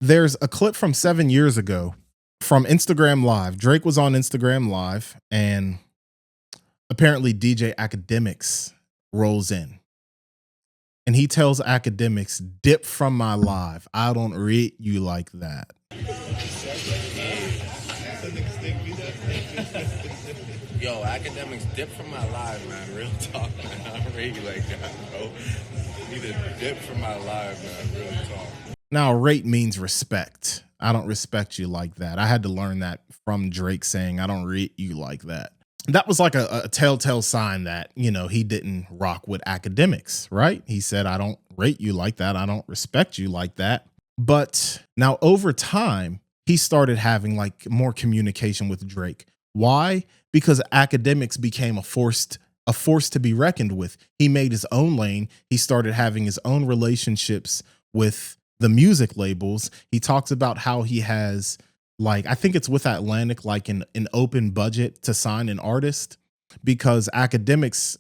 There's a clip from 7 years ago from Instagram Live. Drake was on Instagram Live, and apparently DJ Akademiks rolls in. And he tells Akademiks, "Dip from my live. I don't rate you like that." Yo, Akademiks, dip from my live, man. Real talk, man. I don't rate you like that, bro. You need to dip from my live, man. Real talk. Now, rate means respect. I don't respect you like that. I had to learn that from Drake saying, "I don't rate you like that." That was like a telltale sign that, he didn't rock with Akademiks, right? He said, "I don't rate you like that. I don't respect you like that." But now over time, he started having like more communication with Drake. Why? Because Akademiks became a force to be reckoned with. He made his own lane. He started having his own relationships with the music labels. He talks about how he has, like, I think it's with Atlantic, like an open budget to sign an artist, because Akademiks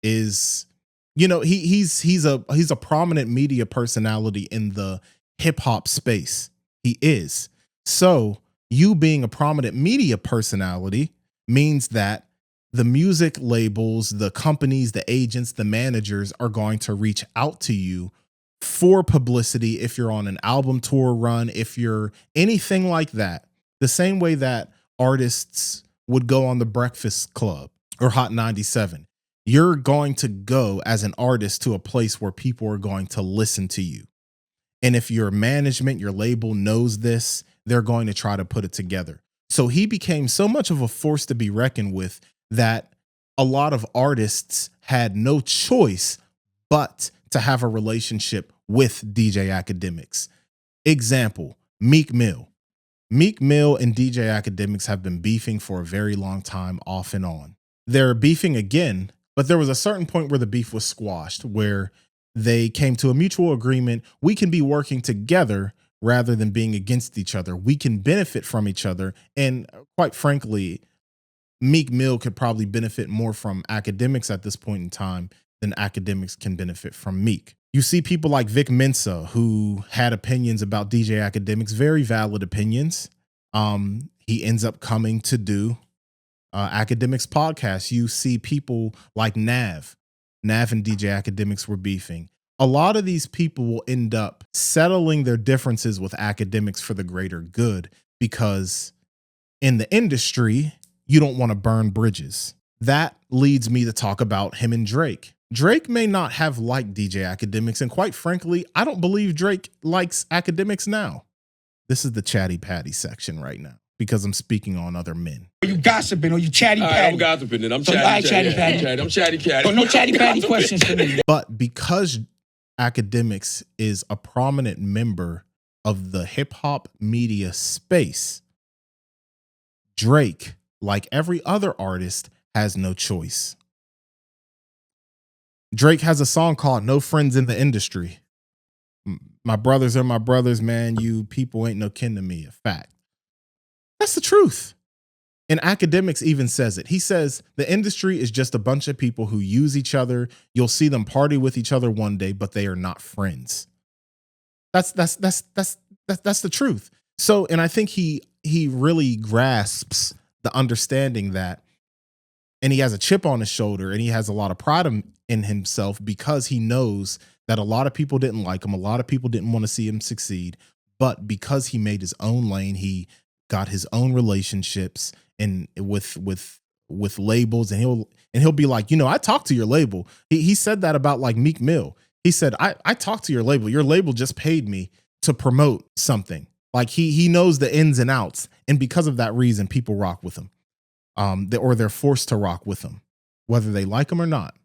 is, he's a prominent media personality in the hip hop space. He is. So you being a prominent media personality means that the music labels, the companies, the agents, the managers are going to reach out to you for publicity if you're on an album tour run, if you're anything like that. The same way that artists would go on the Breakfast Club or Hot 97. You're going to go as an artist to a place where people are going to listen to you. And if your management, your label knows this, they're going to try to put it together. So he became so much of a force to be reckoned with that a lot of artists had no choice but to have a relationship with DJ Akademiks. Example, Meek Mill. Meek Mill and DJ Akademiks have been beefing for a very long time, off and on. They're beefing again, but there was a certain point where the beef was squashed, where they came to a mutual agreement. We can be working together rather than being against each other. We can benefit from each other. And quite frankly, Meek Mill could probably benefit more from Akademiks at this point in time than Akademiks can benefit from Meek. You see people like Vic Mensa, who had opinions about DJ Akademiks, very valid opinions. He ends up coming to do Akademiks podcast. You see people like Nav and DJ Akademiks were beefing. A lot of these people will end up settling their differences with Akademiks for the greater good, because in the industry, you don't want to burn bridges. That leads me to talk about him and Drake. Drake may not have liked DJ Akademiks, and quite frankly, I don't believe Drake likes Akademiks now. This is the chatty patty section right now, because I'm speaking on other men. Are you gossiping or you chatty patty? I'm gossiping and I'm chatty patty. I'm chatty patty. Oh, no chatty patty questions for me. But because Akademiks is a prominent member of the hip hop media space, Drake, like every other artist, has no choice. Drake has a song called "No Friends in the Industry." My brothers are my brothers, man. You people ain't no kin to me. A fact. That's the truth. And Akademiks even says it. He says the industry is just a bunch of people who use each other. You'll see them party with each other one day, but they are not friends. That's the truth. So, and I think he really grasps the understanding that, and he has a chip on his shoulder, and he has a lot of pride in himself, because he knows that a lot of people didn't like him. A lot of people didn't want to see him succeed, but because he made his own lane, he got his own relationships and with labels, and he'll be like, I talked to your label. He said that about like Meek Mill. He said, I talked to your label. Your label just paid me to promote something. Like he knows the ins and outs. And because of that reason, people rock with him. Or they're forced to rock with him, whether they like him or not.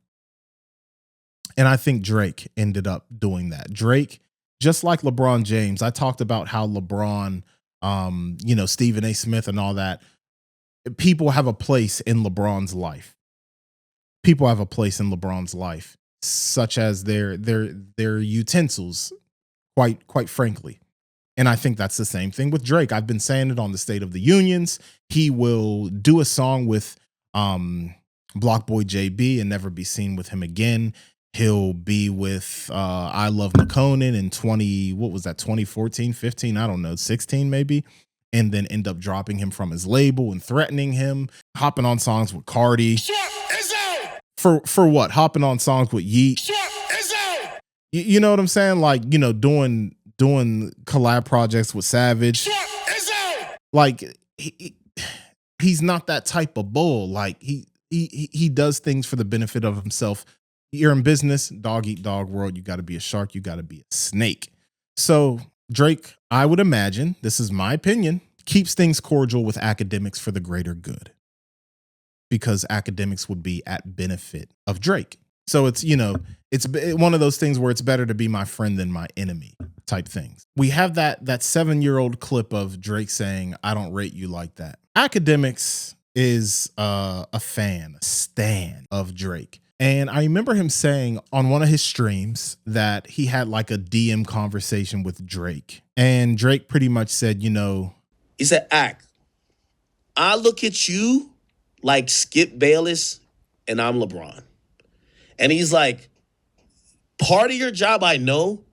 And I think Drake ended up doing that. Drake, just like LeBron James, I talked about how LeBron, Stephen A. Smith and all that, people have a place in LeBron's life. People have a place in LeBron's life, such as their utensils, quite frankly. And I think that's the same thing with Drake. I've been saying it on the State of the Unions. He will do a song with Block Boy JB and never be seen with him again. He'll be with I Love McConan in 2014, 15, I don't know, 16 maybe, and then end up dropping him from his label and threatening him, hopping on songs with Cardi. For what? Hopping on songs with Yeet. You know what I'm saying? Like, doing collab projects with Savage. Like he's not that type of bull. Like he does things for the benefit of himself. You're in business, dog eat dog world. You got to be a shark. You got to be a snake. So Drake, I would imagine, this is my opinion, keeps things cordial with Akademiks for the greater good, because Akademiks would be at benefit of Drake. So it's one of those things where it's better to be my friend than my enemy type things. We have that 7-year-old clip of Drake saying, "I don't rate you like that." Akademiks is a stan of Drake. And I remember him saying on one of his streams that he had like a DM conversation with Drake. And Drake pretty much said, he said, "Ak, I look at you like Skip Bayless and I'm LeBron." And he's like, part of your job, I know,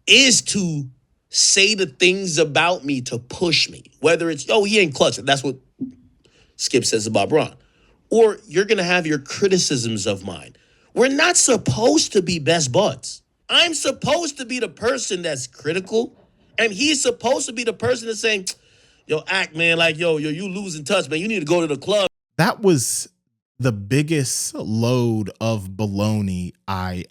is to say the things about me to push me. Whether it's, he ain't clutch. That's what Skip says about Bron. Or you're going to have your criticisms of mine. We're not supposed to be best buds. I'm supposed to be the person that's critical. And he's supposed to be the person that's saying, Ak, man, like, you losing touch, man. You need to go to the club. That was the biggest load of baloney I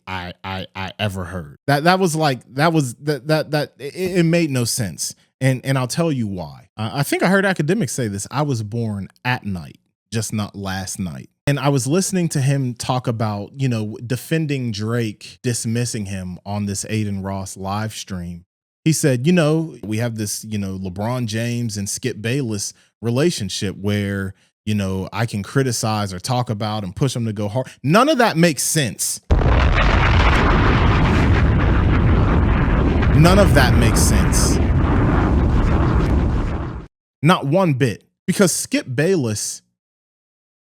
ever heard. It made no sense. And I'll tell you why. I think I heard Akademiks say this. I was born at night, just not last night. And I was listening to him talk about, defending Drake, dismissing him on this Aiden Ross live stream. He said, we have this, LeBron James and Skip Bayless relationship where, I can criticize or talk about and push them to go hard. None of that makes sense. None of that makes sense. Not one bit. Because Skip Bayless,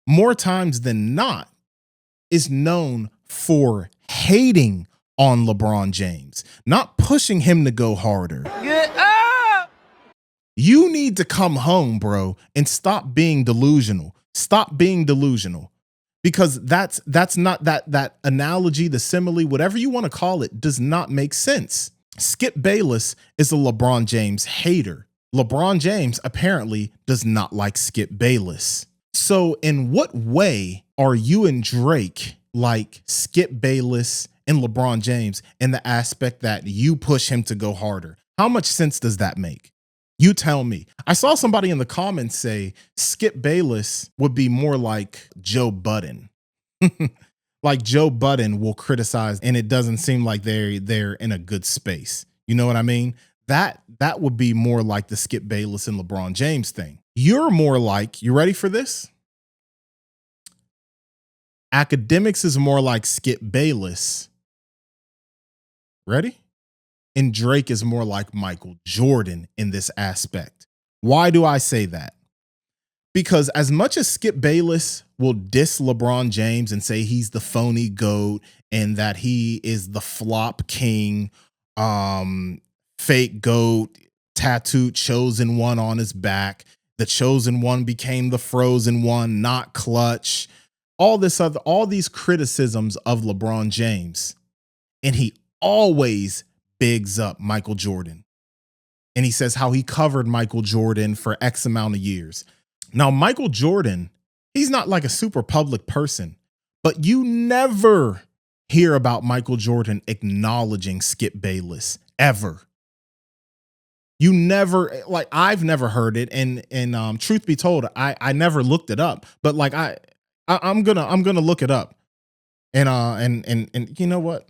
more times than not, is known for hating on LeBron James, not pushing him to go harder. You need to come home, bro, and stop being delusional. Stop being delusional. Because that's not that analogy, the simile, whatever you want to call it, does not make sense. Skip Bayless is a LeBron James hater. LeBron James apparently does not like Skip Bayless. So in what way are you and Drake like Skip Bayless and LeBron James in the aspect that you push him to go harder? How much sense does that make? You tell me. I saw somebody in the comments say Skip Bayless would be more like Joe Budden. Like Joe Budden will criticize and it doesn't seem like they're in a good space. You know what I mean? That would be more like the Skip Bayless and LeBron James thing. You're more like, you ready for this? Akademiks is more like Skip Bayless. Ready? And Drake is more like Michael Jordan in this aspect. Why do I say that? Because as much as Skip Bayless will diss LeBron James and say he's the phony GOAT and that he is the flop king, fake GOAT, tattooed chosen one on his back, the chosen one became the frozen one, not clutch, all these criticisms of LeBron James. And he always bigs up Michael Jordan. And he says how he covered Michael Jordan for X amount of years. Now, Michael Jordan, he's not like a super public person, but you never hear about Michael Jordan acknowledging Skip Bayless ever. You never, like, I've never heard it. And truth be told, I never looked it up, but like, I'm gonna look it up. And you know what?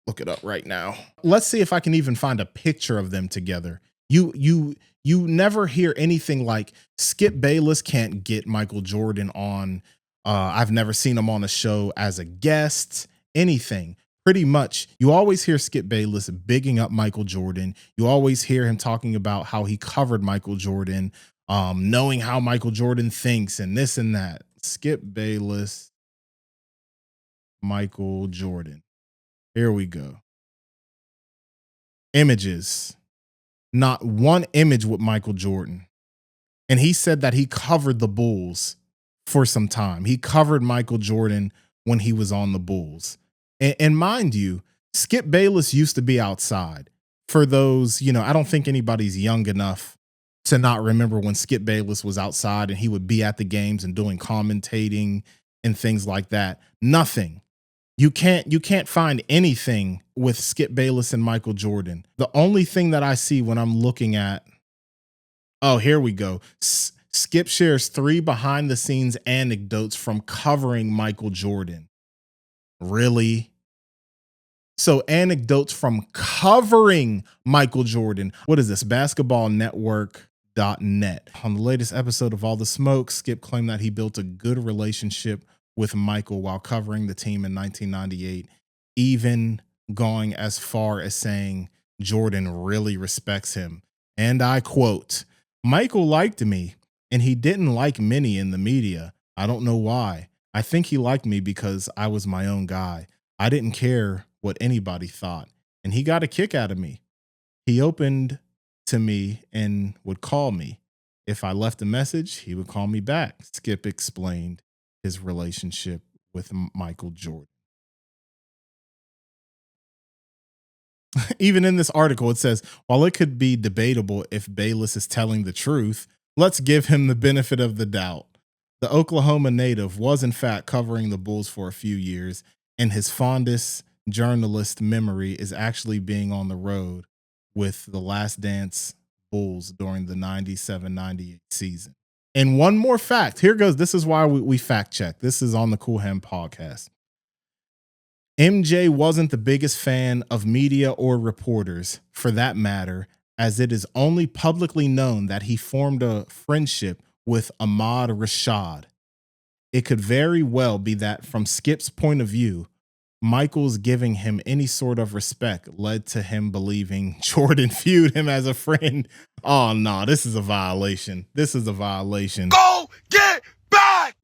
Look it up right now. Let's see if I can even find a picture of them together. You never hear anything like Skip Bayless can't get Michael Jordan on. I've never seen him on a show as a guest, anything. Pretty much, you always hear Skip Bayless bigging up Michael Jordan. You always hear him talking about how he covered Michael Jordan, knowing how Michael Jordan thinks and this and that. Skip Bayless, Michael Jordan. Here we go. Images. Not one image with Michael Jordan. And he said that he covered the Bulls for some time. He covered Michael Jordan when he was on the Bulls. And mind you, Skip Bayless used to be outside. For those, I don't think anybody's young enough to not remember when Skip Bayless was outside and he would be at the games and doing commentating and things like that. Nothing. You can't find anything with Skip Bayless and Michael Jordan. The only thing that I see when I'm looking at, oh, here we go. Skip shares 3 behind the scenes anecdotes from covering Michael Jordan. Really? So anecdotes from covering Michael Jordan. What is this? Basketballnetwork.net. On the latest episode of All the Smoke, Skip claimed that he built a good relationship with Michael while covering the team in 1998, even going as far as saying Jordan really respects him. And I quote, "Michael liked me, and he didn't like many in the media. I don't know why. I think he liked me because I was my own guy. I didn't care what anybody thought, and he got a kick out of me. He opened to me and would call me. If I left a message, he would call me back." Skip explained his relationship with Michael Jordan. Even in this article, it says, while it could be debatable if Bayless is telling the truth, let's give him the benefit of the doubt. The Oklahoma native was in fact covering the Bulls for a few years, and his fondest journalist memory is actually being on the road with the Last Dance Bulls during the 97-98 season. And one more fact. Here goes. This is why we fact check. This is on the Cool Hand podcast. MJ wasn't the biggest fan of media or reporters, for that matter, as it is only publicly known that he formed a friendship with Ahmad Rashad. It could very well be that from Skip's point of view, Michael's giving him any sort of respect led to him believing Jordan viewed him as a friend. Oh, no, this is a violation. This is a violation. Go get